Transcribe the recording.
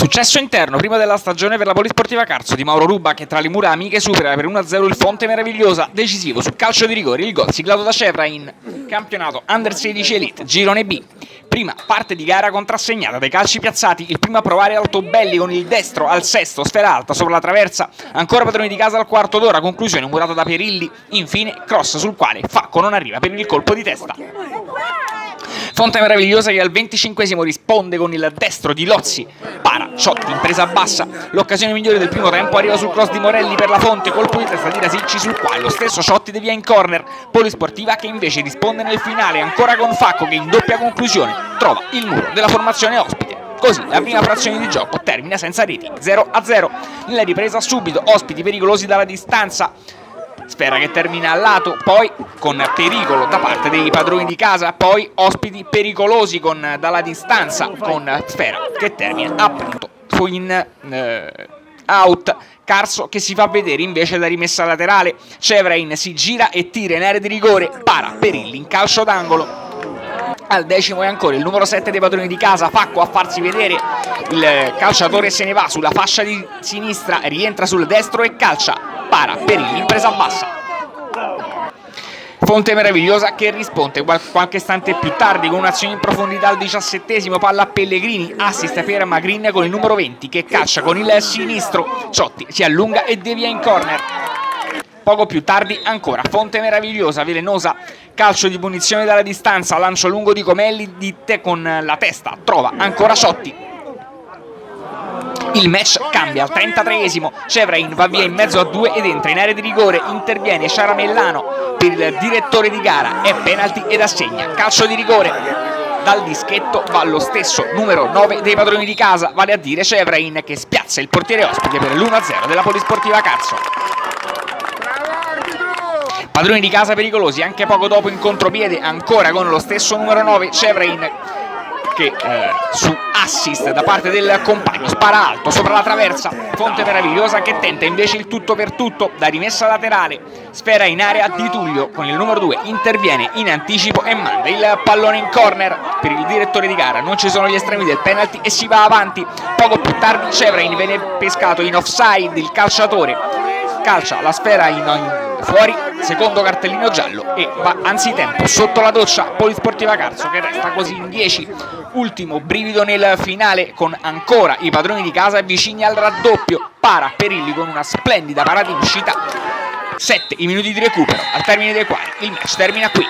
Successo interno, prima della stagione per la Polisportiva Carso di Mauro Ruba, che tra le mura amiche supera per 1-0 il Fonte Meravigliosa, decisivo su calcio di rigore, il gol siglato da Cevra in campionato Under 16 Elite, girone B. Prima parte di gara contrassegnata dai calci piazzati, il primo a provare Altobelli con il destro al sesto, sfera alta sopra la traversa, ancora padroni di casa al quarto d'ora, conclusione murata da Perilli, infine cross sul quale Facco non arriva per il colpo di testa. Fonte Meravigliosa che al 25esimo risponde con il destro di Lozzi, para, Ciotti in presa bassa, l'occasione migliore del primo tempo arriva sul cross di Morelli per la Fonte, colpo di testa di Rasicci sul quale lo stesso Ciotti devia in corner, Polisportiva che invece risponde nel finale ancora con Facco che in doppia conclusione trova il muro della formazione ospite. Così la prima frazione di gioco termina senza reti, 0-0, nella ripresa subito ospiti pericolosi dalla distanza, sfera che termina al lato, poi con pericolo da parte dei padroni di casa, poi ospiti pericolosi dalla distanza, con sfera che termina appunto in out. Carso che si fa vedere invece da rimessa laterale, Cevrain si gira e tira in area di rigore, para Perilli in calcio d'angolo. Al decimo è ancora il numero 7 dei padroni di casa, Facco a farsi vedere, il calciatore se ne va sulla fascia di sinistra, rientra sul destro e calcia, para Perilli in presa bassa. Fonte Meravigliosa che risponde qualche istante più tardi con un'azione in profondità al 17esimo, palla a Pellegrini, assist per Magrin con il numero 20 che calcia con il sinistro, Ciotti si allunga e devia in corner. Poco più tardi ancora Fonte Meravigliosa, velenosa, calcio di punizione dalla distanza, lancio lungo di Comelli con la testa, trova ancora Ciotti. Il match cambia al 33esimo, Cevrain va via in mezzo a due ed entra in area di rigore, interviene Sciaramellano per il direttore di gara, è penalty ed assegna calcio di rigore. Dal dischetto va lo stesso numero 9 dei padroni di casa, vale a dire Cevrain, che spiazza il portiere ospite per l'1-0 della Polisportiva Carso. Padroni di casa pericolosi anche poco dopo in contropiede, ancora con lo stesso numero 9 Cevrain che su assist da parte del compagno spara alto sopra la traversa. Fonte Meravigliosa che tenta invece il tutto per tutto da rimessa laterale, sfera in area di Tullio con il numero 2, interviene in anticipo e manda il pallone in corner per il direttore di gara. Non ci sono gli estremi del penalty e si va avanti. Poco più tardi Cevrain viene pescato in offside, il calciatore calcia la sfera fuori, secondo cartellino giallo e va anzitempo sotto la doccia Polisportiva Carso che resta così in 10. Ultimo brivido nel finale con ancora i padroni di casa vicini al raddoppio, para Perilli con una splendida parata in uscita. 7 i minuti di recupero al termine dei quali il match termina qui.